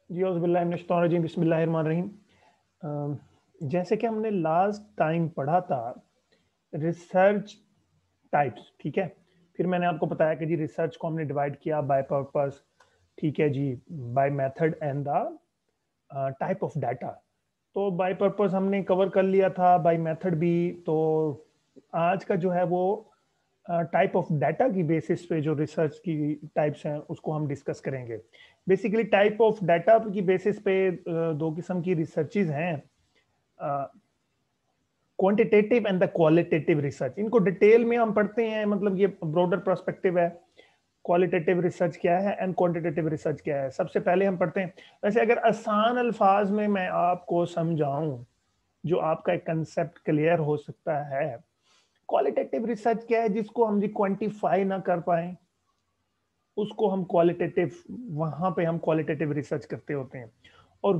जी औज़ुबिल्लाहि बिस्मिल्लाहिर्रहमानिर्रहीम। जैसे कि हमने लास्ट टाइम पढ़ा था रिसर्च टाइप्स, ठीक है। फिर मैंने आपको बताया कि जी रिसर्च को हमने डिवाइड किया बाय पर्पस, ठीक है जी, by method and the type of data. तो बाय पर्पस हमने कवर कर लिया था, बाय मेथड भी। तो आज का जो है वो टाइप ऑफ डाटा की बेसिस पे जो रिसर्च की टाइप्स हैं उसको हम डिस्कस करेंगे। बेसिकली टाइप ऑफ डाटा की बेसिस पे दो किस्म की रिसर्चेज हैं, quantitative and the qualitative research. इनको डिटेल में हम पढ़ते हैं, मतलब ये ब्रॉडर पर्सपेक्टिव है। क्वालिटेटिव रिसर्च क्या है एंड क्वांटिटेटिव रिसर्च क्या है, सबसे पहले हम पढ़ते हैं। वैसे अगर आसान अल्फाज में मैं आपको समझाऊं जो आपका एक कंसेप्ट क्लियर हो सकता है, क्वालिटेटिव रिसर्च क्या है, जिसको हम जी क्वांटिफाई ना कर पाए उसको हम क्वालिटेटिव, वहां पे हम क्वालिटेटिव रिसर्च करते होते हैं। और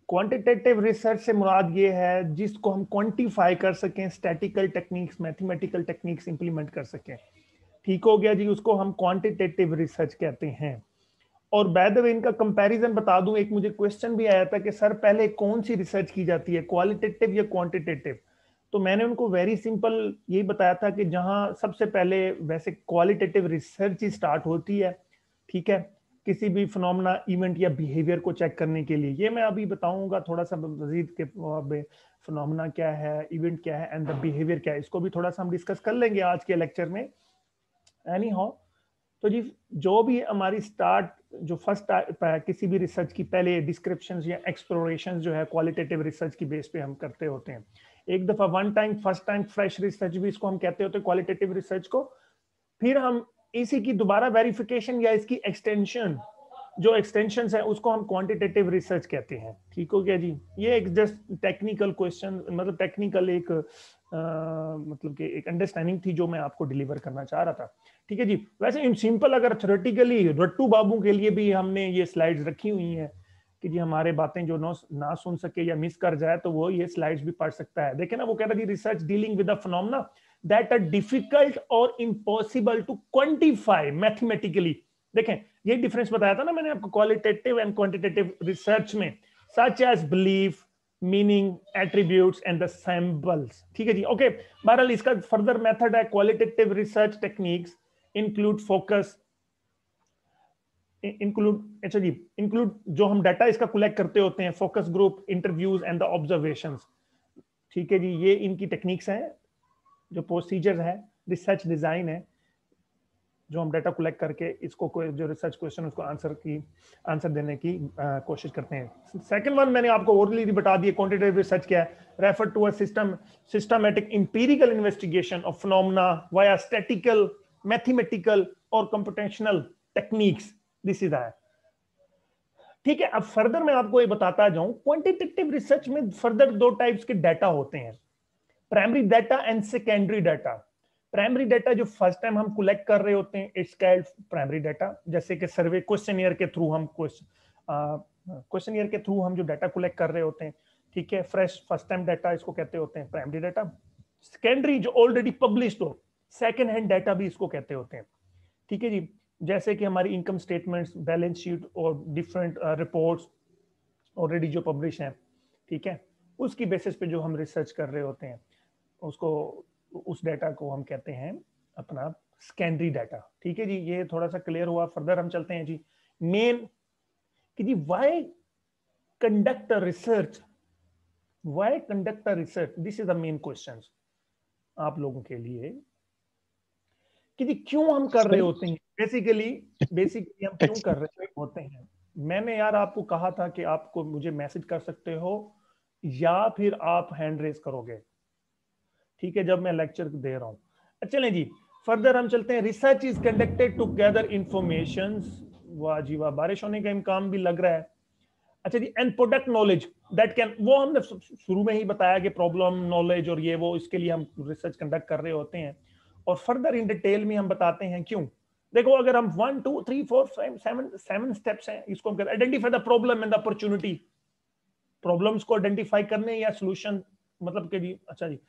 क्वांटिटेटिव रिसर्च से मुराद ये है जिसको हम क्वांटिफाई कर सकें, statistical techniques, mathematical techniques implement कर सकें। ठीक हो गया जी, उसको हम क्वांटिटेटिव रिसर्च कहते हैं। और बाय द वे इनका कंपैरिजन बता दूं, एक मुझे क्वेश्चन भी आया था कि सर पहले कौन सी रिसर्च की जाती है, क्वालिटेटिव या क्वांटिटेटिव। तो मैंने उनको वेरी सिंपल यही बताया था कि जहां सबसे पहले वैसे क्वालिटेटिव रिसर्च ही स्टार्ट होती है, ठीक है, किसी भी फिनोमेना, इवेंट या बिहेवियर को चेक करने के लिए। ये मैं अभी बताऊंगा थोड़ा सा मजीद के फिनोमेना क्या है, इवेंट क्या है एंड द बिहेवियर क्या है, इसको भी थोड़ा सा हम डिस्कस कर लेंगे आज के लेक्चर में। एनी हाउ, तो जी जो भी हमारी स्टार्ट, जो फर्स्ट किसी भी रिसर्च की पहले डिस्क्रिप्शन या एक्सप्लोरेशन जो है क्वालिटेटिव रिसर्च की बेस पे हम करते होते हैं। एक दफा one time, first time fresh research भी इसको हम कहते होते हैं क्वालिटेटिव रिसर्च को। फिर हम इसी की दोबारा वेरिफिकेशन या इसकी एक्सटेंशन, जो एक्सटेंशन है उसको हम क्वांटिटेटिव रिसर्च कहते हैं। ठीक हो गया जी। ये एक जस्ट टेक्निकल क्वेश्चन, मतलब टेक्निकल एक मतलब कि एक अंडरस्टैंडिंग थी जो मैं आपको डिलीवर करना चाह रहा था। ठीक है जी। वैसे इन सिंपल अगर थ्योरेटिकली रट्टू बाबू के लिए भी हमने ये स्लाइड्स रखी हुई हैं कि जी हमारे बातें जो ना सुन सके या मिस कर जाए तो वो ये स्लाइड्स भी पढ़ सकता है। देखे ना, वो कह रहा है research dealing with the phenomena that are difficult और इम्पॉसिबल टू क्वांटिफाई मैथमेटिकली। देखें, ये डिफरेंस बताया था ना मैंने आपको क्वालिटेटिव एंड क्वांटिटेटिव रिसर्च में, such as belief, meaning, attributes and the samples. ठीक है जी, ओके। बहरहाल इसका फर्दर मेथड है qualitative research techniques include focus, include, अच्छा जी, इंक्लूड जो हम डाटा इसका कलेक्ट करते होते हैं, focus group, interviews and the observations. ठीक है जी, ये इनकी टेक्निक्स हैं, जो प्रोसीजर है, रिसर्च डिजाइन है, जो हम डाटा कलेक्ट करके इसको जो रिसर्च क्वेश्चन उसको आंसर देने की कोशिश करते हैं। सेकंड वन मैंने आपको ऑलरेडी बता दिया, क्वांटिटेटिव रिसर्च क्या है, refer to a systematic empirical investigation of phenomena via statistical, mathematical और computational techniques. This is that. ठीक है, अब फर्दर मैं आपको ये बताता जाऊं, क्वांटिटेटिव रिसर्च में फर्दर दो टाइप्स के डाटा होते हैं, primary data and secondary data. Primary data जो फर्स्ट टाइम हम कलेक्ट कर रहे होते हैं, इट्स कॉल्ड प्राइमरी डाटा। जैसे कि सर्वे क्वेश्चनियर के थ्रू हम क्वेश्चनियर के थ्रू हम जो डाटा कलेक्ट कर रहे होते हैं, ठीक है, फ्रेश फर्स्ट टाइम डाटा इसको कहते होते हैं प्राइमरी डाटा। सेकेंडरी जो ऑलरेडी पब्लिश्ड हो, सेकेंड हैंड डाटा भी इसको कहते होते हैं। ठीक है जी, जैसे कि हमारी इनकम स्टेटमेंट्स, बैलेंस शीट और डिफरेंट रिपोर्ट्स ऑलरेडी जो पब्लिश हैं, ठीक है, उसकी बेसिस पे जो हम रिसर्च कर रहे होते हैं उसको, उस डाटा को हम कहते हैं अपना सेकेंडरी डाटा। ठीक है जी, ये थोड़ा सा क्लियर हुआ। फर्दर हम चलते हैं जी मेन, कि जी why conduct research, why conduct research, this is the main question आप लोगों के लिए, कि जी क्यों हम कर रहे सर होते हैं, बेसिकली बेसिकली हम क्यों कर रहे एक्चुअली होते हैं। मैंने यार आपको कहा था कि आपको मुझे मैसेज कर सकते हो या फिर आप हैंड रेस करोगे, ठीक है, जब मैं लेक्चर दे रहा हूं। चलें जी, फर्दर हम चलते हैं। Research is conducted to gather information, वाह जी वाह, बारिश होने का इम्कान भी लग रहा है। अच्छा जी, and product knowledge that can, वो हमने शुरू में ही बताया कि प्रॉब्लम नॉलेज और ये वो, इसके लिए हम रिसर्च कंडक्ट कर रहे होते हैं। और फर्दर इन डिटेल में हम बताते हैं क्यों। देखो, अगर हम 1 2 3 4 5 7 स्टेप्स हैं, इसको हम कहते हैं identify the problem and the opportunity. Problems को आइडेंटिफाई करने या सोल्यूशन, मतलब कि जी, अच्छा जी,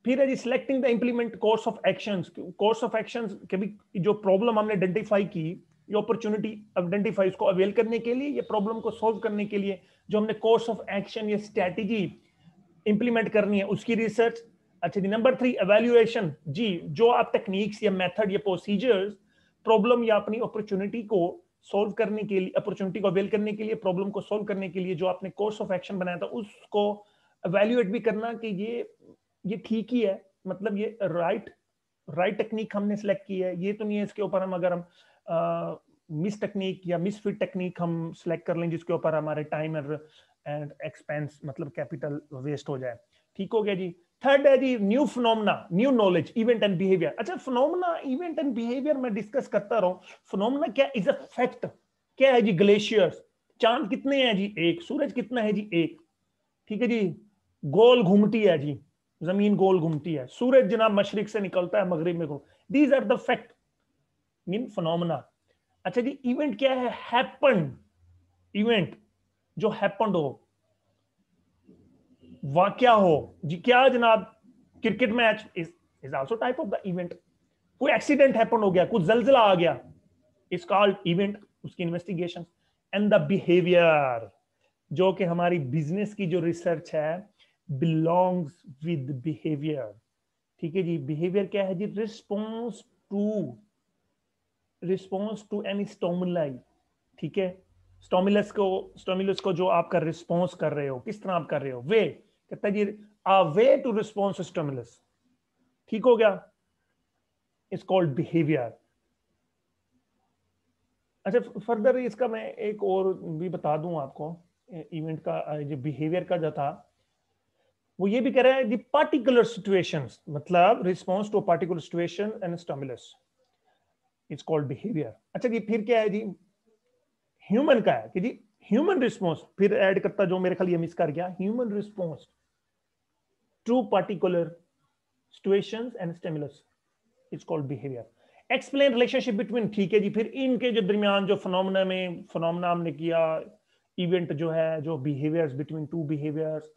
फिर है जी selecting the implement course of actions. Course of actions के भी, जो प्रॉब्लम हमने आइडेंटिफाई की ये अपॉर्चुनिटी आइडेंटिफाई, उसको अवेल करने के लिए, ये प्रॉब्लम को सॉल्व करने के लिए जो हमने कोर्स ऑफ एक्शन या स्ट्रेटेजी इंप्लीमेंट करनी है उसकी रिसर्च। अच्छा जी, नंबर 3 एवेल्युएशन जी, जो आप टेक्निक्स या मेथड या प्रोसीजर्स प्रॉब्लम या अपनी अपॉर्चुनिटी को सॉल्व करने के लिए, अपॉर्चुनिटी को अवेल करने के लिए, प्रॉब्लम को सॉल्व करने के लिए जो आपने कोर्स ऑफ एक्शन बनाया था उसको एवेल्युएट भी करना कि ये ठीक ही है, मतलब ये राइट टेक्निक हमने सेलेक्ट की है, ये तो नहीं है इसके ऊपर हम अगर हम मिस टेक्निक या मिस फिट टेक्निक हम सेलेक्ट कर लें जिसके ऊपर हमारे टाइम एंड एक्सपेंस मतलब कैपिटल वेस्ट हो जाए। ठीक हो गया जी। थर्ड है जी new phenomena, new knowledge, event and behaviour. अच्छा, फिनोमेना, इवेंट एंड बिहेवियर मैं डिस्कस करता रहा हूं। फिनोमेना क्या इज अ फैक्ट, क्या है जी? ग्लेशियर्स, चांद कितने हैं जी? एक। सूरज कितना है जी? एक। ठीक है जी। गोल घूमती है जी, जमीन गोल घूमती है, सूरज जनाब मशरिक से निकलता है मगरिब में घूम। These are the fact mean phenomena. अच्छा जी, इवेंट क्या है? हैपन, इवेंट जो हैपन हो, वाक्या हो जी। क्या जनाब? Cricket match is also type of the event. कोई एक्सीडेंट हैपन हो गया, कुछ जलजला आ गया, इज कॉल्ड इवेंट, उसकी इन्वेस्टिगेशन। एंड द बिहेवियर, जो कि हमारी बिजनेस की जो रिसर्च है बिलोंग्स विद बिहेवियर। ठीक है जी। बिहेवियर क्या है जी? Response to any stimuli. ठीक है, स्टोमुलस को जो आपका रिस्पॉन्स कर रहे हो, किस तरह आप कर रहे हो, वे कहता है जी अ वे टू रिस्पॉन्स स्टोमुलस। ठीक हो गया, इट्स कॉल्ड बिहेवियर। अच्छा, फर्दर इसका मैं एक और भी बता दूं आपको, इवेंट का जो बिहेवियर का जो था वो ये भी कह रहा है दी पार्टिकुलर सिचुएशंस, मतलब response to particular situation and stimulus, it's called behaviour. अच्छा जी, फिर क्या है जी? ह्यूमन का है कि जी ह्यूमन रिस्पॉन्स, फिर ऐड करता जो मेरे ख्याल ये मिस कर गया, human response to particular situations and stimulus, it's called behaviour. Explain relationship between, ठीक है जी। फिर इनके जो दरमियान जो फिनोमेना हमने किया, इवेंट जो है, जो बिहेवियर्स बिटवीन टू बिहेवियर्स,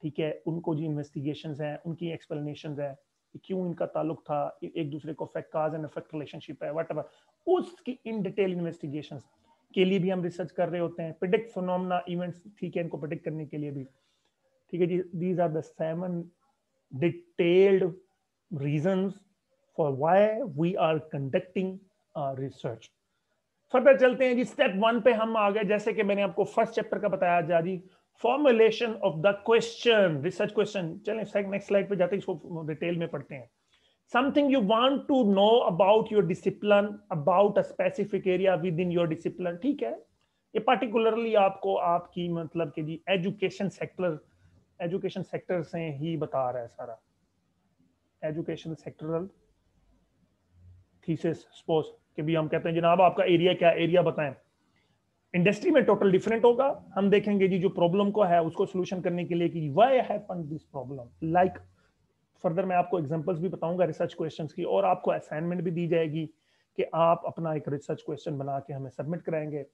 ठीक है, उनको जी इन्वेस्टिगेशंस हैं, उनकी एक्सप्लेनेशंस है कि क्यों इनका ताल्लुक था, एक दूसरे को effect, cause and effect relationship है व्हाटएवर, उसकी इन डिटेल इन्वेस्टिगेशंस के लिए भी हम रिसर्च कर रहे होते हैं। प्रिडिक्ट फिनोमेना इवेंट्स, ठीक है, इनको प्रिडिक्ट करने के लिए भी, ठीक है जी। These are the 7 detailed reasons for why we are conducting research. Further चलते हैं जी, स्टेप 1 पे हम आ गए, जैसे कि मैंने आपको फर्स्ट चैप्टर का बताया जा जी, formulation of the question, research question. चलें नेक्स्ट स्लाइड पे जाते हैं, इसको डिटेल में पढ़ते हैं। Something you want to know about your discipline, about a specific area within your discipline. ठीक है, ये पार्टिकुलरली आपको आपकी मतलब कि जी एजुकेशन सेक्टर से ही बता रहा है सारा। एजुकेशन सेक्टरल थीसिस, सपोज कि भी हम कहते हैं जनाब आपका एरिया क्या, एरिया बताएं। इंडस्ट्री में टोटल डिफरेंट होगा। हम देखेंगे जी जो प्रॉब्लम को है उसको सोल्यूशन करने के लिए कि why happened this problem, like further मैं आपको एग्जांपल्स भी बताऊंगा रिसर्च क्वेश्चंस की, और आपको असाइनमेंट भी दी जाएगी कि आप अपना एक रिसर्च क्वेश्चन बना के हमें सबमिट कराएंगे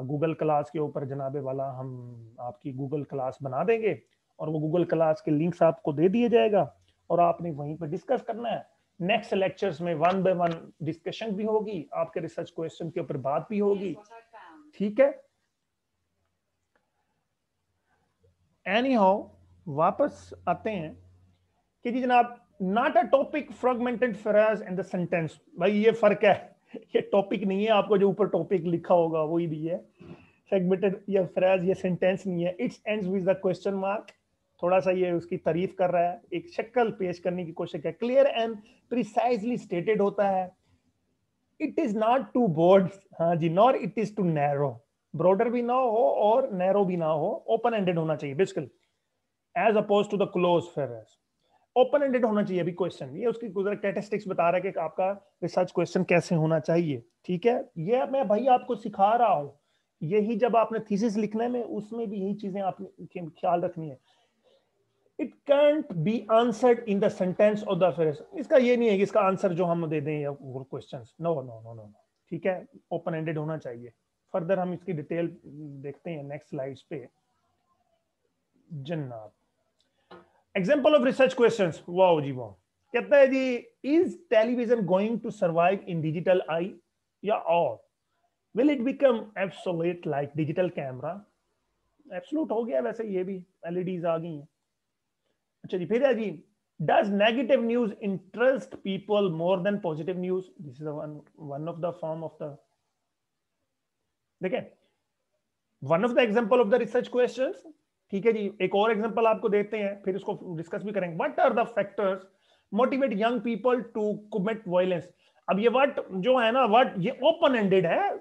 गूगल क्लास के ऊपर। जनाबे वाला हम आपकी गूगल क्लास बना देंगे और वो गूगल क्लास के लिंक्स आपको दे दिए जाएगा और आपने वहीं पर डिस्कस करना है। नेक्स्ट लेक्चर्स में 1 बाय 1 डिस्कशन भी होगी, आपके रिसर्च क्वेश्चन के ऊपर बात भी होगी। ठीक है, एनी हाउ वापस आते हैं कि जी जनाब, not a topic fragmented phrase in the sentence. भाई ये फर्क है, ये टॉपिक नहीं है, आपको जो ऊपर टॉपिक लिखा होगा वही नहीं है। फ्रैगमेंटेड या फ्रेज ये सेंटेंस नहीं है। It's ends with the question mark, थोड़ा सा ये उसकी तारीफ कर रहा है, एक शक्ल पेश करने की कोशिश है। क्लियर एंड प्रिसाइजली स्टेटेड होता है। It is not too broad, हाँ जी, nor it is too narrow, broader भी ना हो और नैरो भी ना हो, ओपन एंडेड होना चाहिए बिल्कुल, as oppose to the close phrase. Open ended होना चाहिए। अभी क्वेश्चन ये उसकी कैरेक्टरिस्टिक्स बता रहा है कि आपका रिसर्च क्वेश्चन कैसे होना चाहिए। ठीक है, ये मैं भाई आपको सिखा रहा हूं, यही जब आपने थीसिस लिखने में उसमें भी यही चीजें आपने ख्याल रखनी है। It cantt be answered in the sentence of the phrase. इसका ये नहीं है कि इसका आंसर जो हम दे दें या question, no no no no. ठीक है, ओपन एंडेड होना चाहिए। फर्दर हम इसकी डिटेल देखते हैं नेक्स्ट स्लाइड्स पे जनाब। Example of research questions, wow जी वाओ। कहता है जी, is television going to survive in digital I या और will it become absolute like digital camera? Absolute हो गया वैसे, ये भी एलईडीज आ गई हैं। अच्छा जी, फिर है जी, does negative news interest people more than positive news? This is one of the form of the, देखें, one of the example of the research questions. ठीक है जी, एक और एग्जांपल आपको देते हैं, फिर इसको डिस्कस भी करेंगे। What are the factors motivate young people to commit violence? अब ये व्हाट जो है ना, व्हाट ये ओपन एंडेड है,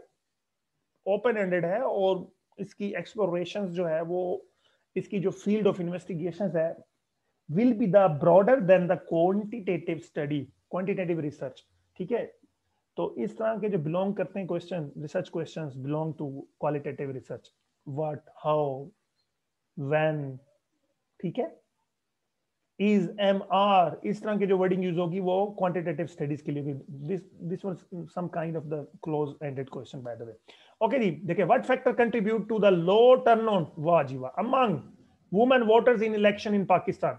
ओपन एंडेड है, और इसकी एक्सप्लोरेशंस जो है वो, इसकी जो फील्ड ऑफ इन्वेस्टिगेशंस है will be the broader than the quantitative study, quantitative research. ठीक है, तो इस तरह के जो बिलोंग करते हैं question, research questions belong to qualitative research. What, how, when, ठीक है, इज, एम, आर, इस तरह की जो वर्डिंग यूज होगी वो क्वांटिटेटिव स्टडीज के लिए भी। This was some kind of the close ended question by the way. Okay जी, देखिए, what factor contribute to the low turnout, वाह जी वाह, among women voters in election in Pakistan?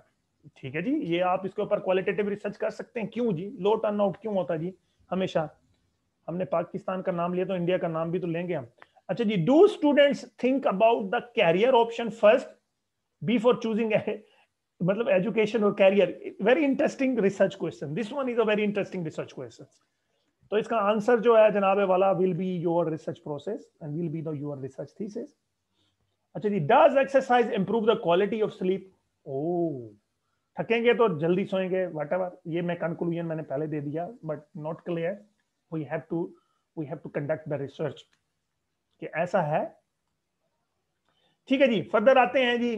ठीक है जी, ये आप इसके ऊपर क्वालिटेटिव रिसर्च कर सकते हैं। क्यों जी लो टर्नआउट क्यों होता जी? हमेशा हमने पाकिस्तान का नाम लिया तो इंडिया का नाम भी तो लेंगे हम। अच्छा जी, do students think about the career option first before choosing, मतलब एजुकेशन और career? Very interesting research question, this one is a very interesting research question. तो इसका आंसर जो है जनाब वाला, will be your research process and will be the your research thesis. अच्छा जी, does exercise improve the quality of sleep? ओ, थकेंगे तो जल्दी सोएंगे, व्हाटएवर, ये मैं कंक्लूजन मैंने पहले दे दिया, but not clear, we have to conduct the research कि ऐसा है। ठीक है जी, फर्दर आते हैं जी,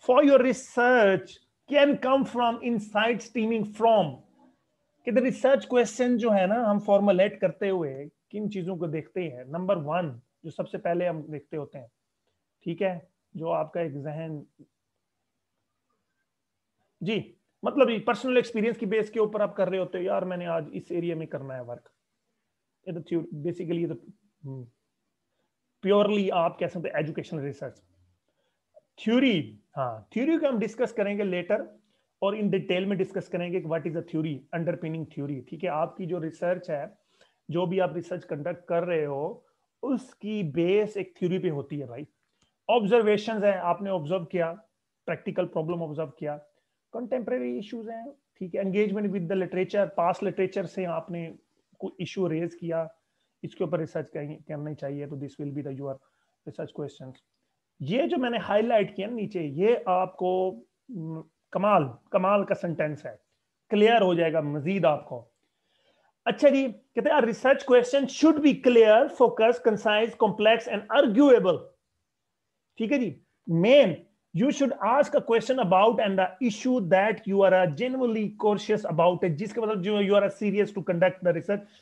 for your research can come from insight steaming from, कि द रिसर्च क्वेश्चन जो है ना, हम फॉर्मुलेट करते हुए किन चीजों को देखते हैं? नंबर वन, जो सबसे पहले हम देखते होते हैं, ठीक है, जो आपका एक जहन जी, मतलब पर्सनल एक्सपीरियंस की बेस के ऊपर आप कर रहे होते हो, यार मैंने आज इस एरिया में करना है वर्क, ये तो बेसिकली प्योरली आप कह सकते हैं एजुकेशनल रिसर्च। थ्योरी, हाँ, थ्योरी को हम डिस्कस करेंगे लेटर, और इन डिटेल में डिस्कस करेंगे what is a theory, underpinning theory. ठीक है, आपकी जो रिसर्च है, जो भी आप रिसर्च कंडक्ट कर रहे हो, उसकी बेस एक थ्योरी पे होती है भाई। ऑब्जर्वेशंस है, आपने ऑब्जर्व किया, प्रैक्टिकल प्रॉब्लम ऑब्जर्व किया, कंटेम्प्रेरी इश्यूज हैं, ठीक है, engagement with the literature, pass literature से आपने कोई इशू रेज किया, इसके ऊपर रिसर्च करनी चाहिए, तो this will be the your research questions. ये जो मैंने हाईलाइट किया नीचे, ये आपको कमाल कमाल का सेंटेंस है, क्लियर हो जाएगा मजीद आपको। अच्छा जी, कहते हैं research question should be clear, focus, concise, complex and arguable. ठीक है जी, main, you should ask a question about and the issue that you are genuinely cautious about it, जिसके मतलब जो you are serious to conduct the research,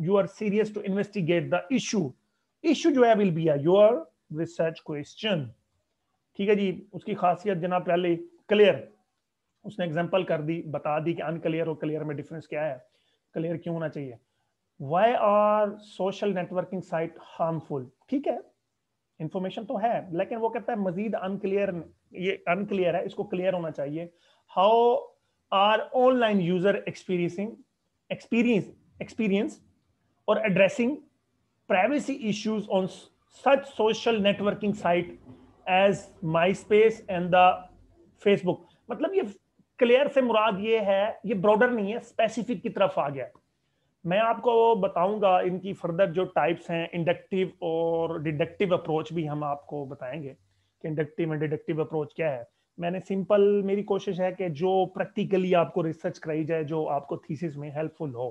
you are serious to investigate the issue जो है will be your research question। ठीक है जी, उसकी खासियत जनाब पहले क्लियर, उसने एग्जांपल कर दी, बता दी कि अनक्लियर और क्लियर में डिफरेंस क्या है, क्लियर क्यों होना चाहिए। Why are social networking site harmful? ठीक है, इंफॉर्मेशन तो है, लेकिन वो कहता है मजीद अनक्लियर, ये अनक्लियर है, इसको क्लियर होना चाहिए। How are online user experience और addressing privacy issues on such social networking site as My Space and the Facebook? मतलब ये क्लियर से मुराद ये है, ये ब्रॉडर नहीं है, स्पेसिफिक की तरफ आ गया। मैं आपको बताऊंगा इनकी फर्दर जो टाइप्स हैं, इंडक्टिव और डिडक्टिव अप्रोच भी हम आपको बताएंगे कि इंडक्टिव एंड डिडक्टिव अप्रोच क्या है। मैंने सिंपल, मेरी कोशिश है कि जो प्रैक्टिकली आपको रिसर्च कराई जाए, जो आपको थीसिस में हेल्पफुल हो।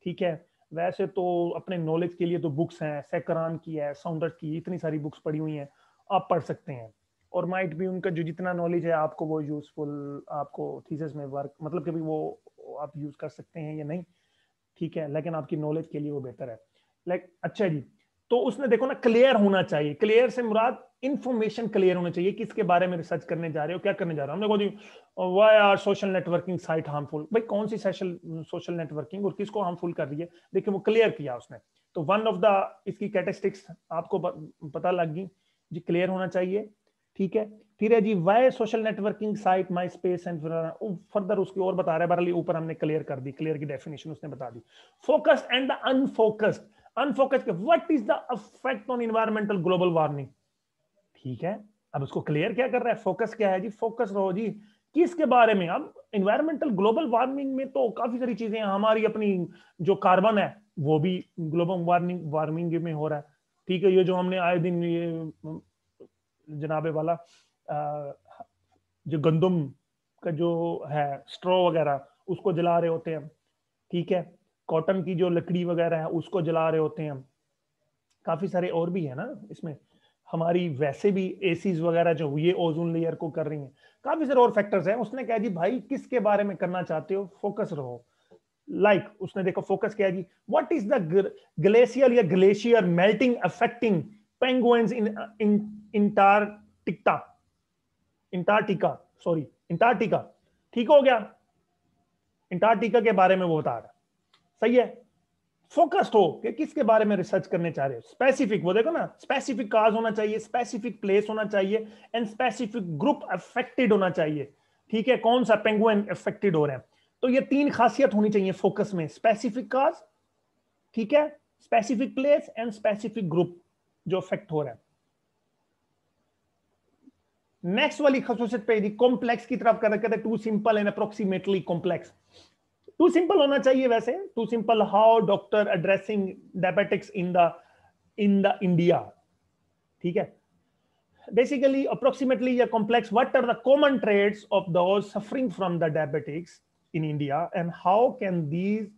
ठीक है, वैसे तो अपने नॉलेज के लिए तो बुक्स हैं, सेकरान की है, साउंडर्स की, इतनी सारी बुक्स पढ़ी हुई हैं, आप पढ़ सकते हैं, और माइट भी उनका जो जितना नॉलेज है आपको वो यूजफुल, आपको थीसिस में वर्क, मतलब कभी वो आप यूज कर सकते हैं या नहीं, ठीक है, लेकिन आपकी नॉलेज के लिए वो बेहतर है। लाइक अच्छा जी, तो उसने देखो ना, क्लियर होना चाहिए, क्लियर से मुराद इंफॉर्मेशन क्लियर होना चाहिए, किसके बारे में रिसर्च करने जा रहे हो, क्या करने जा रहे हो। हम देखो जी, why are social networking site harmful, भाई कौन सी सोशल नेटवर्किंग और किसको हार्मफुल कर रही है, देखिए वो क्लियर किया उसने। तो वन ऑफ द इसकी कैरेक्टरिस्टिक्स आपको पता लग गई जी, क्लियर होना चाहिए। ठीक है, फिर है जी, why social networking site, My Space and further उसकी और बता रहा है, बहरहाल ऊपर हमने क्लियर कर दी, क्लियर की डेफिनेशन उसने बता दी। Focused and the unfocused, unfocus के what is the effect on environmental global warming, ठीक है। अब उसको क्लियर क्या कर रहा है, फोकस क्या है जी, फोकस रहो जी किसके बारे में। अब इन्वायरमेंटल ग्लोबल वार्मिंग में तो काफी सारी चीजें हैं, हमारी अपनी जो कार्बन है वो भी ग्लोबल वार्मिंग में हो रहा है, ठीक है। ये जो हमने आए दिन ये जनाबे वाला जो गंदम का जो है स्ट्रॉ वगैरह उसको जला रहे होते हैं, ठीक है। कॉटन की जो लकड़ी वगैरह है उसको जला रहे होते हैं, काफी सारे और भी है ना इसमें। हमारी वैसे भी एसीज वगैरह जो ये ओजोन लेयर को कर रही हैं, काफी सारे और फैक्टर्स हैं। उसने कहा जी भाई किसके बारे में करना चाहते हो, फोकस रहो। उसने देखो फोकस क्या है जी, व्हाट इज द ग्लेशियर या ग्लेशियर मेल्टिंग अफेक्टिंग पेंगुइन्स इन इंटार्कटिका, इंटार्कटिका सॉरी इंटार्कटिका, ठीक हो गया। इंटार्कटिका के बारे में वो बता रहा है, सही है। फोकस्ड हो कि किसके बारे में रिसर्च करने चाह रहे हो, स्पेसिफिक, वो देखो ना, स्पेसिफिक काज होना चाहिए, स्पेसिफिक प्लेस होना चाहिए एंड स्पेसिफिक ग्रुप अफेक्टेड होना चाहिए, ठीक है। कौन सा पेंगुइन अफेक्टेड हो रहे हैं, तो ये तीन खासियत होनी चाहिए फोकस में, स्पेसिफिक काज, ठीक है, specific place and specific group जो अफेक्ट हो रहा है। नेक्स्ट वाली खासियत पे कॉम्प्लेक्स की तरफ कर रखा था, too simple and approximately complex. Too simple होना चाहिए वैसे, too simple how doctor addressing diabetics in the India, ठीक है। बेसिकली अप्रोक्सीमेटली या complex, what are the common trades of those suffering from the diabetics in India and how can these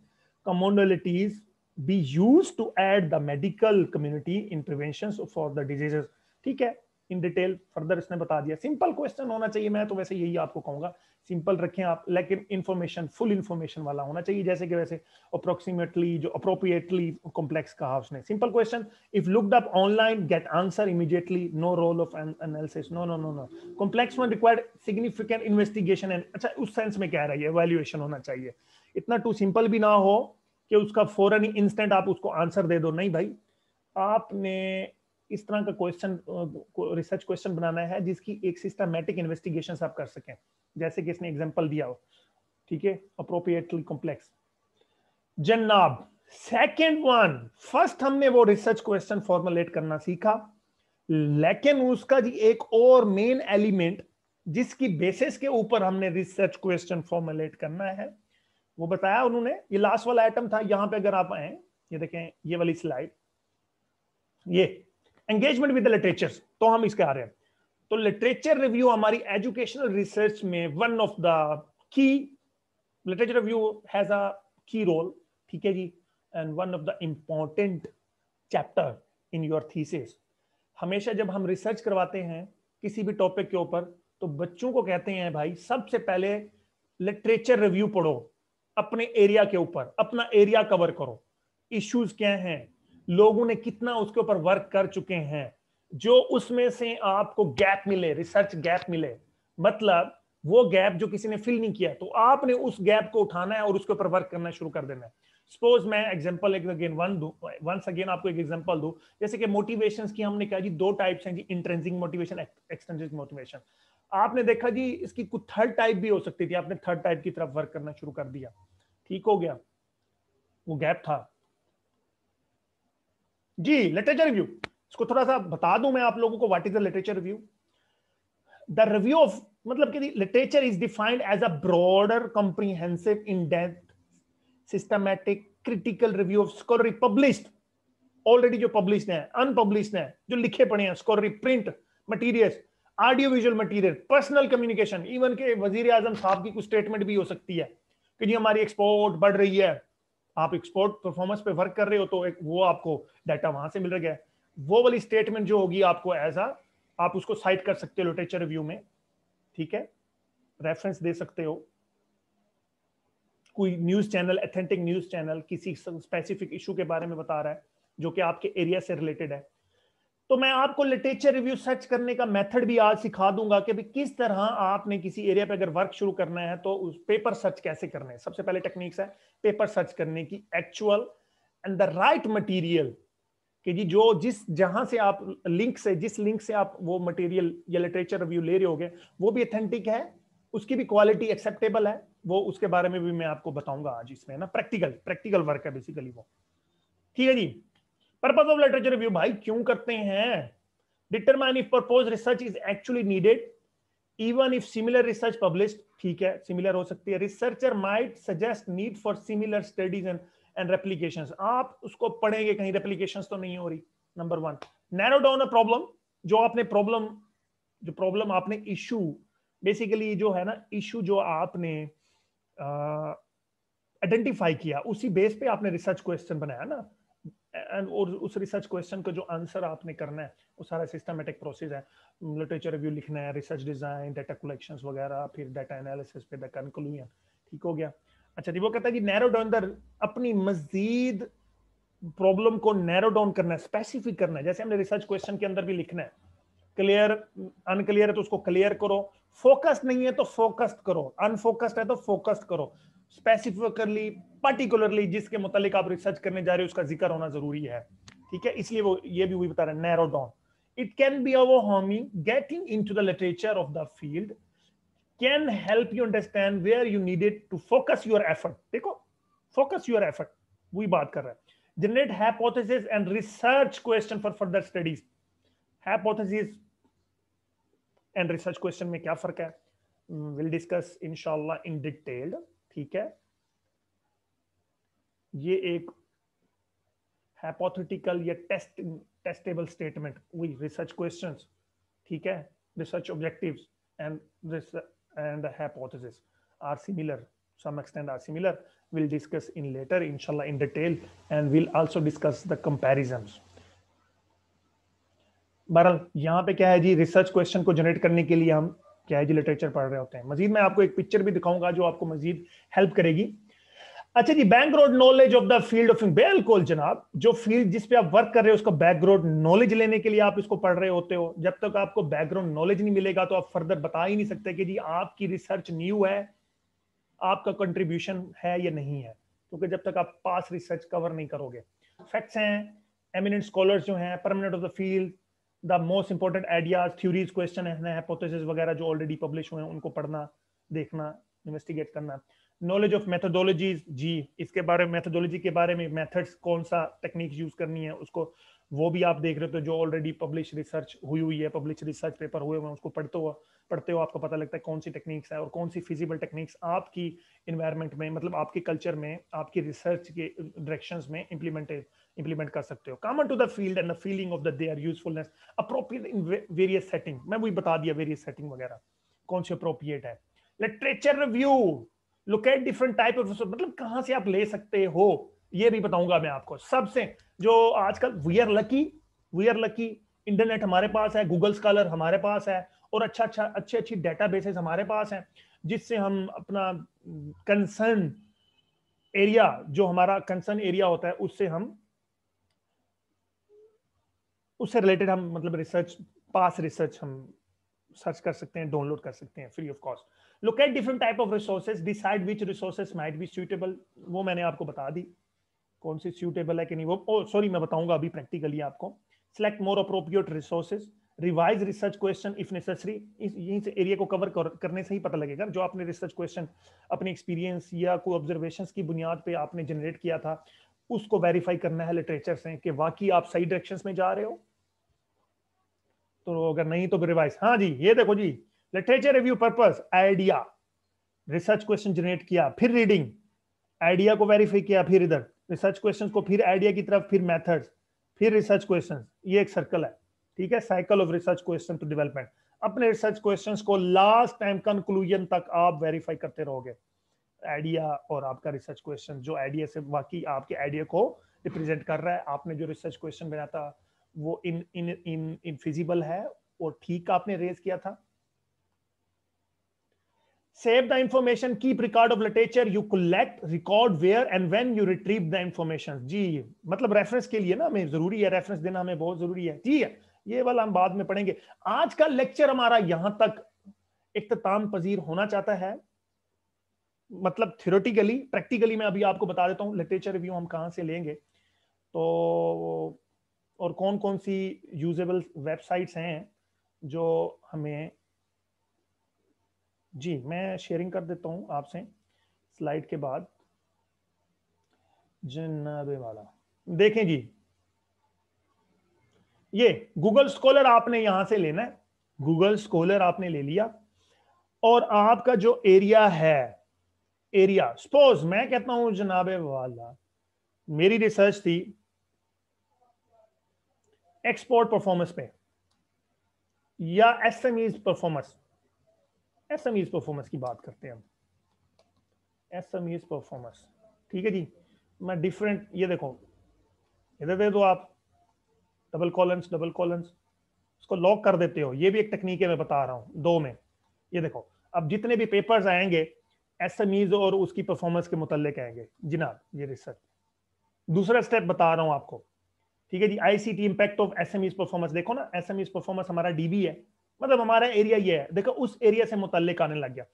commodities be used to aid the medical community in prevention for the diseases, ठीक है। In detail further इसने बता दिया। Simple question होना चाहिए, मैं तो वैसे यही आपको कहूंगा, सिंपल रखें आप, लेकिन इंफॉर्मेशन फुल इंफॉर्मेशन वाला होना चाहिए, जैसे कि वैसे अप्रोक्सीमेटली जो अप्रोप्रिएटली कॉम्प्लेक्स कहा उसने। Simple question, if looked up online get answer immediately, no role of analysis, no no no no. Complex one required significant investigation and, अच्छा उस सेंस में कह रहा है एवेल्युएशन होना चाहिए, इतना टू सिंपल भी ना हो कि उसका फौरन इंस्टेंट आप उसको आंसर दे दो, नहीं भाई। आपने इस तरह का क्वेश्चन रिसर्च क्वेश्चन बनाना है जिसकी एक सिस्टमैटिक इन्वेस्टिगेशन आप कर सकें, जैसे कि इसने एग्जांपल दिया हो, ठीक है। अप्रोप्रिएटली कॉम्प्लेक्स जनाब। सेकंड वन, फर्स्ट हमने वो रिसर्च क्वेश्चन फॉर्मुलेट करना सीखा, लेकिन उसका जी एक और मेन एलिमेंट जिसकी बेसिस के ऊपर हमने रिसर्च क्वेश्चन फॉर्मुलेट करना है वो बताया उन्होंने। ये लास्ट वाला आइटम था, यहां पे अगर आप आए, ये देखें ये वाली स्लाइड, ये एंगेजमेंट विद द लिटरेचर, तो हम इसके आ रहे हैं। तो लिटरेचर रिव्यू हमारी एजुकेशनल रिसर्च में one of the key, literature review has a key role, ठीक है जी, and one of the important chapter in your thesis. हमेशा जब हम रिसर्च करवाते हैं किसी भी टॉपिक के ऊपर तो बच्चों को कहते हैं भाई सबसे पहले लिटरेचर रिव्यू पढ़ो, अपने एरिया के ऊपर अपना एरिया कवर करो, इश्यूज क्या हैं, लोगों ने कितना उसके ऊपर वर्क कर चुके हैं, जो उसमें से आपको गैप मिले, रिसर्च गैप मिले, मतलब वो गैप जो किसी ने फिल नहीं किया, तो आपने उस गैप को उठाना है और उसके ऊपर वर्क करना शुरू कर देना है। सपोज मैं एग्जांपल वंस अगेन आपको एक एग्जांपल दूं, जैसे कि मोटिवेशंस की हमने कहा जी दो टाइप्स हैं जी, इंट्रिंसिक मोटिवेशन, एक्सट्रिंसिक मोटिवेशन। आपने देखा जी इसकी कुछ थर्ड टाइप भी हो सकती थी, आपने थर्ड टाइप की तरफ वर्क करना शुरू कर दिया, ठीक हो गया, वो गैप था जी। लिटरेचर रिव्यू, इसको थोड़ा सा बता दूं मैं आप लोगों को, what is the literature review. The review of, मतलब कि literature is defined as a broader comprehensive in depth systematic critical review of scholarly published, already जो पब्लिश्ड है, अनपब्लिश्ड है, जो लिखे पड़े हैं, scholarly print materials, audio visual material, personal communication, even के वजीर आजम साहब की कुछ स्टेटमेंट भी हो सकती है कि जी हमारी एक्सपोर्ट बढ़ रही है, आप एक्सपोर्ट परफॉर्मेंस पे वर्क कर रहे हो तो एक वो आपको डाटा वहां से मिल रहा है, वो वाली स्टेटमेंट जो होगी आपको एज आ, आप उसको साइट कर सकते हो लिटरेचर रिव्यू में, ठीक है, रेफरेंस दे सकते हो। कोई news channel, authentic news channel किसी स्पेसिफिक इशू के बारे में बता रहा है जो कि आपके एरिया से रिलेटेड है, तो मैं आपको लिटरेचर रिव्यू सर्च करने का मेथड भी आज सिखा दूंगा कि किस तरह आपने किसी एरिया पे अगर वर्क शुरू करना है तो उस पेपर सर्च कैसे करना है। सबसे पहले टेक्निक्स है पेपर सर्च करने की, actual and the right material, कि जी जो जिस जहां से आप लिंक से, जिस लिंक से आप वो मटेरियल या लिटरेचर रिव्यू ले रहे होगे वो भी ऑथेंटिक है, उसकी भी क्वालिटी एक्सेप्टेबल है, वो उसके बारे में भी मैं आपको बताऊंगा आज इसमें ना, प्रैक्टिकल वर्क है बेसिकली वो, ठीक है जी। पर्पस ऑफ लिटरेचर रिव्यू भाई क्यों करते हैं? Determine if propose research is actually needed even if similar research published, ठीक है सिमिलर हो सकती है। Researcher might suggest need for similar studies and replications, आप उसको पढ़ेंगे कहीं रेप्लिकेशंस तो नहीं हो रही। Number 1, narrow down a problem, जो प्रॉब्लम आपने इशू, बेसिकली जो है ना इशू जो आपने आइडेंटिफाई किया, उसी बेस पे आपने रिसर्च क्वेश्चन बनाया ना, और उस रिसर्च क्वेश्चन को जो आंसर आपने करना है वो सारा सिस्टमेटिक प्रोसेस है। लिटरेचर रिव्यू लिखना है, रिसर्च डिजाइन, डाटा कलेक्शंस वगैरह, फिर डाटा एनालिसिस पे द कंक्लूजन, ठीक हो गया। अच्छा जी, वो कहता है कि नैरो डाउन द, अपनी मजीद प्रॉब्लम को नैरो डाउन करना है, स्पेसिफिक करना है। जैसे हमने रिसर्च क्वेश्चन के अंदर भी लिखना है, क्लियर अनक्लियर है तो उसको क्लियर करो, फोकस्ड नहीं है तो फोकस्ड करो, अनफोकस्ड है तो फोकस्ड करो, स्पेसिफिकली पर्टिकुलरली जिसके मुतालिक आप रिसर्च करने जा रहे हो उसका जिक्र होना जरूरी है, ठीक है। इसलिए वो ये भी वही बता रहा है, narrow down. It can be overwhelming, getting into the literature of the field can help you understand where you needed to focus your effort. देखो फोकस योर एफर्ट, वही बात कर रहा है। Generate hypothesis and research question for further studies. Hypothesis and research question में क्या फर्क है, विल डिस्कस इंशाल्लाह इन डिटेल्ड, ठीक है। ये एक हाइपोथेटिकल या टेस्टेबल स्टेटमेंट, वही रिसर्च क्वेश्चंस, ठीक है। Research objectives and hypothesis are similar, some extent are similar. We'll discuss in later inshallah in detail, and we'll also discuss the comparisons. बहरहाल यहाँ पे क्या है जी, रिसर्च क्वेश्चन को जनरेट करने के लिए हम क्या है जी लिटरेचर पढ़ रहे होते हैं। मजीद मैं आपको एक पिक्चर भी दिखाऊंगा जो आपको मजीद हेल्प करेगी। अच्छा जी, background knowledge of the field of, बिल्कुल जनाब, जो फील्ड जिस पे आप वर्क कर रहे हो उसका बैकग्राउंड नॉलेज लेने के लिए आप इसको पढ़ रहे होते हो। जब तक आपको बैकग्राउंड नॉलेज नहीं मिलेगा तो आप फर्दर बता ही नहीं सकते कि जी आपकी रिसर्च न्यू है, आपका कंट्रीब्यूशन है या नहीं है, क्योंकि जब तक आप पास रिसर्च कवर नहीं करोगे। फैक्ट्स हैं, एमिनेंट स्कॉलर्स जो हैं, permanent of the field, the most important ideas, theories, question है, हाइपोथेसिस वगैरह जो ऑलरेडी पब्लिश हुए हैं उनको पढ़ना, देखना, इन्वेस्टिगेट करना। नॉलेज ऑफ मेथोडोलॉजीज, जी इसके बारे में, मेथोडोलॉजी के बारे में, मेथड्स कौन सा टेक्निक यूज करनी है उसको, वो भी आप देख रहे हो, जो ऑलरेडी पब्लिश रिसर्च हुई है, पब्लिश रिसर्च पेपर हुए हुए हैं, उसको पढ़ते हो आपको पता लगता है कौन सी टेक्निक्स है और कौन सी फिजिबल टेक्निक्स आपकी इन्वायरमेंट में, मतलब आपके कल्चर में, आपकी रिसर्च के डायरेक्शंस में इंप्लीमेंट कर सकते हो। Common to the field and the feeling of the their usefulness, appropriate in various setting, मैं वही बता दिया वेरियस सेटिंग वगैरह कौन सी अप्रोप्रिएट है। Literature review, look at different type of, मतलब कहां से आप ले सकते हो ये भी बताऊंगा मैं आपको। सबसे जो आजकल वी आर लकी, इंटरनेट हमारे पास है, गूगल स्कॉलर हमारे पास है, और अच्छी डेटाबेसेस हमारे पास हैं, जिससे हम अपना कंसर्न एरिया, जो हमारा कंसर्न एरिया होता है, उससे रिलेटेड हम मतलब पास रिसर्च हम सर्च कर सकते हैं, डाउनलोड कर सकते हैं free of cost. Look at different type of resources, decide which resources might be suitable, वो मैंने आपको बता दी कौन सी सूटेबल है कि नहीं, वो सॉरी मैं बताऊंगा अभी प्रैक्टिकली आपको। Select more appropriate resources, revise research question if necessary, यहीं से एरिया को कवर करने से ही पता लगेगा जो आपने रिसर्च क्वेश्चन अपने एक्सपीरियंस या कोई ऑब्जर्वेशंस की बुनियाद पे आपने जनरेट किया था, उसको वेरीफाई करना है लिटरेचर से कि वाकई आप सही डायरेक्शंस में जा रहे हो। तो अगर नहीं तो रिवाइज, हाँ जी ये देखो जी, literature review purpose, idea, research question generate किया, फिर रीडिंग, आइडिया को वेरीफाई किया, फिर इधर रिसर्च क्वेश्चंस को, फिर आइडिया की तरफ, फिर मेथड्स, फिर रिसर्च क्वेश्चंस, ये एक सर्कल है, ठीक है, cycle of research question to development. अपने रिसर्च क्वेश्चंस को लास्ट टाइम कंक्लूजन तक आप वेरीफाई करते रहोगे, आइडिया और आपका रिसर्च क्वेश्चन, जो आइडिया से वाकई आपके आइडिया को रिप्रेजेंट कर रहा है, आपने जो रिसर्च क्वेश्चन बनाया था वो इन इन इन इन फिजिबल है और ठीक आपने रेज किया था। Save the information, keep record of literature you collect, record where and when you retrieve the information। जी मतलब रेफरेंस के लिए ना हमें जरूरी है, रेफरेंस देना हमें बहुत जरूरी है, जी है, ये वाला हम बाद में पढ़ेंगे। आज का लेक्चर हमारा यहां तक इख्तिताम पजीर होना चाहता है, मतलब थ्योरेटिकली, प्रैक्टिकली मैं अभी आपको बता देता हूँ लिटरेचर रिव्यू हम कहां से लेंगे, तो और कौन कौन सी यूजेबल वेबसाइट्स हैं जो हमें, जी मैं शेयरिंग कर देता हूं आपसे स्लाइड के बाद। जनाबे वाला देखें जी, ये गूगल स्कॉलर आपने यहां से लेना है, गूगल स्कॉलर आपने ले लिया, और आपका जो एरिया है, एरिया सपोज मैं कहता हूं जनाबे वाला मेरी रिसर्च थी एक्सपोर्ट परफॉर्मेंस पे या एसएमईज परफॉर्मेंस, एसएमईज परफॉर्मेंस की बात करते हैं हम, एसएमईज परफॉर्मेंस, ठीक है जी। मैं डिफरेंट, ये देखो इधर दे दो आप, डबल कॉलम्स डबल कॉलम्स, इसको लॉक कर देते हो, ये भी एक टेक्निक है, मैं बता रहा हूं दो में। ये देखो अब जितने भी पेपर्स आएंगे एसएमईज और उसकी परफॉर्मेंस के मुतल्लिक आएंगे जनाब, ये रिसर्च। दूसरा स्टेप बता रहा हूं आपको, ठीक है जी। ICT impact of SMEs performance, देखो ना एसएमईज परफॉर्मेंस हमारा डीबी है, मतलब हमारा एरिया ये है, देखो उस एरिया से मुतल्लिक आने लग गया।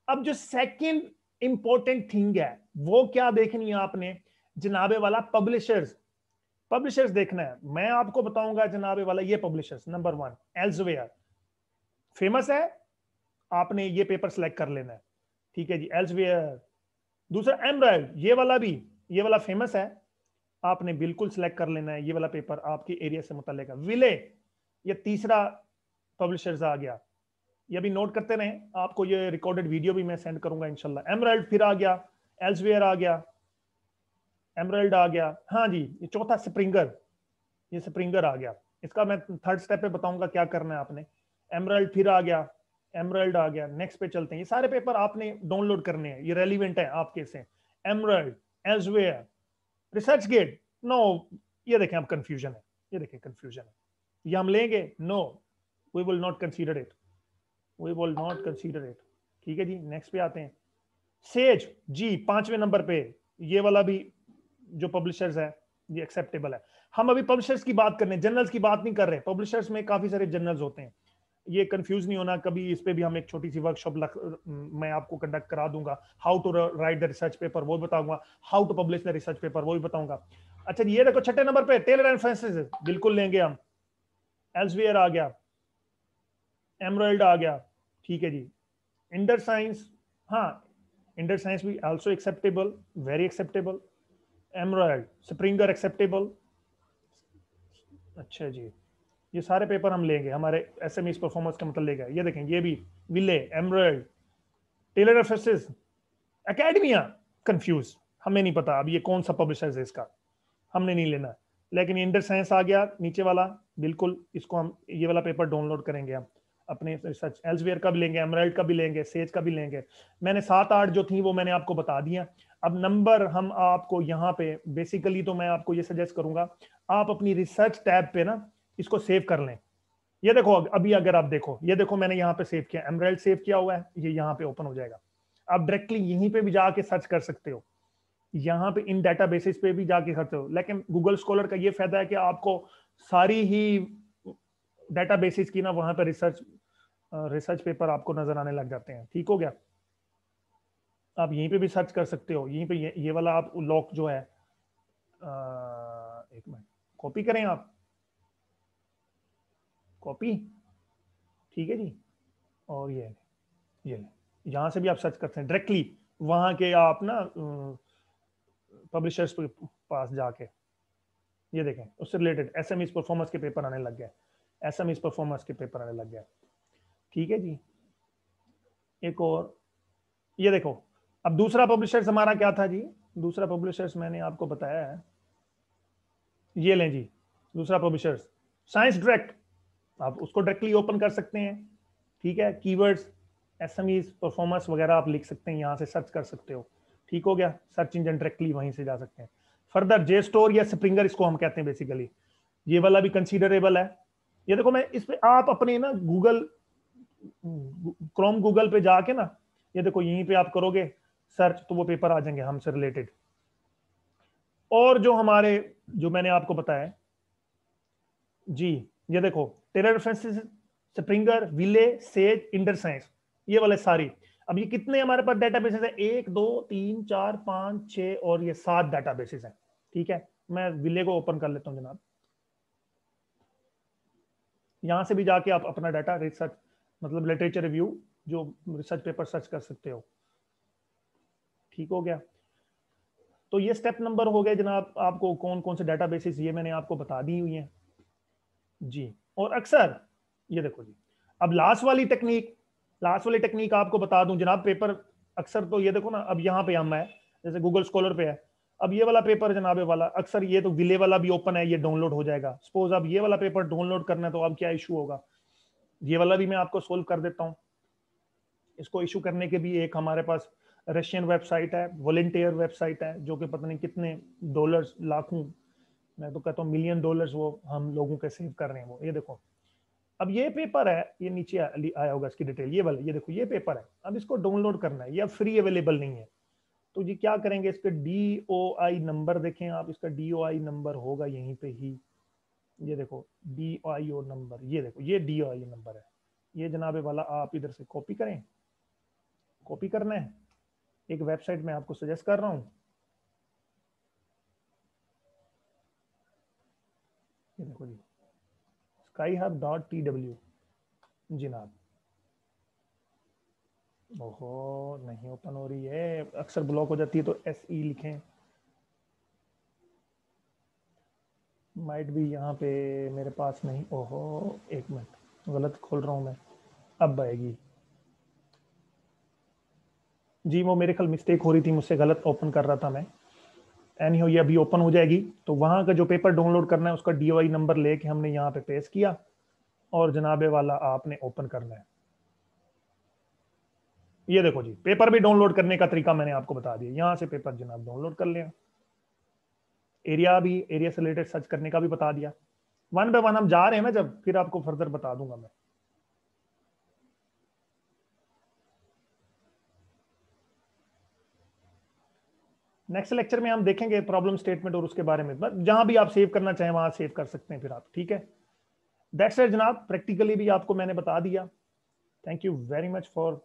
अब जो सेकंड इंपॉर्टेंट थिंग है वो क्या देखनी है आपने जनाबे वाला, पब्लिशर्स, पब्लिशर्स देखना है। मैं आपको बताऊंगा जनाबे वाला ये पब्लिशर्स, नंबर 1 एल्सवेयर फेमस है, आपने ये पेपर सेलेक्ट कर लेना है, ठीक है जी, एल्सवेयर। दूसरा एमराइड, ये वाला भी, ये वाला फेमस है, आपने बिल्कुल सिलेक्ट कर लेना है, ये वाला पेपर आपके एरिया से मुतल्लिक है। विले, ये तीसरा पब्लिशर्स आ गया, ये भी नोट करते रहे, आपको ये रिकॉर्डेड वीडियो भी मैं सेंड करूंगा इंशाल्लाह। एमराल्ड फिर आ गया, एल्सवेयर आ गया, एमराल्ड आ गया, हाँ जी। ये चौथा स्प्रिंगर, ये स्प्रिंगर आ गया, इसका मैं थर्ड स्टेप पे बताऊंगा क्या करना है आपने। एमराल्ड फिर आ गया, एमराल्ड आ गया, नेक्स्ट पे चलते हैं। ये सारे पेपर आपने डाउनलोड करने हैं, ये रेलिवेंट है आपके से। Emerald, Elsevier, ResearchGate, no, ये देखें आप कंफ्यूजन है, ये देखें कंफ्यूजन है, ये हम लेंगे, no we will not consider it, we will not consider it, ठीक है जी। नेक्स्ट पे आते हैं, सेज जी 5वें नंबर पे, ये वाला भी जो पब्लिशर्स है ये एक्सेप्टेबल है। हम अभी पब्लिशर्स की बात कर रहे हैं, जर्नल्स की बात नहीं कर रहे। पब्लिशर्स में काफी सारे जर्नल्स होते हैं, ये कंफ्यूज नहीं होना कभी, इस पे भी हम एक छोटी सी वर्कशॉप मैं आपको कंडक्ट करा दूंगा। How to write the research paper वो बताऊंगा, how to publish the research paper वो भी बताऊंगा। अच्छा ये देखो छठे नंबर पे टेलर एंड फ्रांसिस, बिल्कुल लेंगे हम। एल्सवेयर आ गया, एमराल्ड आ गया, ठीक है जी। इंडर साइंस, हाँ इंडर साइंस भी also acceptable, very acceptable. Emerald, Springer acceptable, अच्छा जी। ये सारे पेपर हम लेंगे, हमारे एसएमईज परफॉर्मेंस का मतलब लेगा। ये देखें ये भी, Wiley, Emerald, Taylor Francis, Academia, confuse, हमें नहीं पता अब ये कौन सा पब्लिशर है इसका, हमने नहीं लेना। लेकिन इंडर साइंस आ गया नीचे वाला, बिल्कुल इसको हम ये वाला पेपर डाउनलोड करेंगे हम अपने रिसर्च। एल्सवेयर का भी लेंगे, एमराल्ड का भी लेंगे, सेज का भी लेंगे। मैंने 7-8 जो थी वो मैंने आपको बता दिया। अब नंबर हम आपको यहाँ पे बेसिकली, तो मैं आपको ये सजेस्ट करूंगा आप अपनी रिसर्च टैब पे ना इसको सेव कर लें। ये देखो अभी अगर आप देखो, ये देखो मैंने यहाँ पे सेव किया, एमराल्ड सेव किया हुआ है, ये यहाँ पे ओपन हो जाएगा। आप डायरेक्टली यहीं पे भी जाके सर्च कर सकते हो, यहाँ पे इन डाटा बेसिस पे भी जाके करते हो। लेकिन गूगल स्कॉलर का ये फायदा है कि आपको सारी ही डाटा बेसिस की ना वहां पे रिसर्च पेपर आपको नजर आने लग जाते हैं, ठीक हो गया। आप यहीं पे भी सर्च कर सकते हो, यहीं पे ये वाला आप लॉक जो है, एक मिनट, कॉपी करें आप, कॉपी, ठीक है जी। और ये यहाँ से भी आप सर्च करते हैं डायरेक्टली, वहां के आप ना पब्लिशर्स के पास जाके, ये देखें उससे रिलेटेड एसएमईज परफॉर्मेंस के पेपर आने लग गए, एसएमईज परफॉर्मेंस के पेपर आने लग गए, ठीक है जी। एक और, ये देखो अब दूसरा पब्लिशर्स हमारा क्या था जी, दूसरा पब्लिशर्स मैंने आपको बताया है, ये लें जी। दूसरा पब्लिशर्स साइंस डायरेक्ट, आप उसको डायरेक्टली ओपन कर सकते हैं, ठीक है। कीवर्ड्स, एसएमईज परफॉर्मेंस वगैरह आप लिख सकते हैं, यहाँ से सर्च कर सकते हो, ठीक हो गया। सर्च इंजन डायरेक्टली वहीं से जा सकते हैं। फर्दर जे स्टोर या स्प्रिंगर इसको हम कहते हैं बेसिकली, ये वाला भी कंसीडरेबल है। ये देखो मैं इस पे आप अपने ना गूगल, क्रोम गूगल पे जाके ना, ये देखो यहीं पे आप करोगे सर्च तो वो पेपर आ जाएंगे हमसे रिलेटेड। और जो हमारे, जो मैंने आपको बताया जी, ये देखो टेलर रेफरेंसेस, स्प्रिंगर, विले, सेज, इंडर साइंस, ये वाले सारी। अब ये कितने हमारे पास डेटाबेसेस है, 1 2 3 4 5 6 और ये 7 डेटाबेसेस हैं, ठीक है। मैं विले को ओपन कर लेता हूँ जनाब, यहां से भी जाके आप अपना डाटा रिसर्च, मतलब लिटरेचर रिव्यू, जो रिसर्च पेपर सर्च कर सकते हो, ठीक हो गया। तो ये स्टेप नंबर हो गए जनाब, आपको कौन कौन से डाटाबेसेस ये मैंने आपको बता दी हुई हैं। जी। और अक्सर ये देखो जी, अब लास्ट वाली टेक्निक आपको बता दूं जनाब, पेपर अक्सर तो ये देखो ना, अब यहाँ पे हम है, जैसे गूगल स्कॉलर पे है, अब ये वाला पेपर जनाब, ये वाला अक्सर, ये तो विले वाला भी ओपन है, ये डाउनलोड हो जाएगा। सपोज अब ये वाला पेपर डाउनलोड करना है, तो अब क्या इशू होगा, ये वाला भी मैं आपको सोल्व कर देता हूँ। इसको इशू करने के भी एक हमारे पास रशियन वेबसाइट है, वॉलंटियर वेबसाइट है, जो कि पता नहीं कितने डॉलर्स, लाखों, मैं तो कहता हूँ मिलियन डॉलर्स वो हम लोगों के सेव कर रहे हैं वो। ये देखो, अब ये पेपर है, ये नीचे आया होगा इसकी डिटेल, ये वाला, ये देखो ये पेपर है, अब इसको डाउनलोड करना है, ये फ्री अवेलेबल नहीं है। तो जी क्या करेंगे, इसके DOI नंबर देखें आप, इसका DOI नंबर होगा यहीं पे ही, ये देखो DIO नंबर, ये देखो ये DOI नंबर है, ये जनाबे वाला आप इधर से कॉपी करें, कॉपी करना है। एक वेबसाइट मैं आपको सजेस्ट कर रहा हूँ, ये देखो जी, skyhub.tw जनाब। ओहो, नहीं ओपन हो रही है, अक्सर ब्लॉक हो जाती है, तो SE लिखें, माइट भी यहाँ पे मेरे पास नहीं, ओहो, एक मिनट, गलत खोल रहा हूँ मैं, अब आएगी जी, वो मेरे ख्याल मिस्टेक हो रही थी मुझसे, गलत ओपन कर रहा था मैं। एनी हो, ये अभी ओपन हो जाएगी। तो वहां का जो पेपर डाउनलोड करना है, उसका DOI नंबर लेके हमने यहाँ पे पेस्ट किया, और जनाबे वाला आपने ओपन करना है। ये देखो जी, पेपर भी डाउनलोड करने का तरीका मैंने आपको बता दिया, यहाँ से पेपर जनाब डाउनलोड कर लिया। एरिया भी, एरिया से रिलेटेड सर्च करने का भी बता दिया। वन बाय वन हम जा रहे हैं ना, जब फिर आपको फर्दर बता दूंगा मैं। नेक्स्ट लेक्चर में हम देखेंगे प्रॉब्लम स्टेटमेंट और उसके बारे में, बस जहां भी आप सेव करना चाहें वहां सेव कर सकते हैं फिर आप, ठीक है। दैट्स इट जनाब, प्रैक्टिकली भी आपको मैंने बता दिया। Thank you very much for,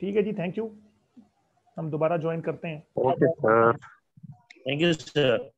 ठीक है जी, थैंक यू, हम दोबारा ज्वाइन करते हैं। Okay sir, thank you sir.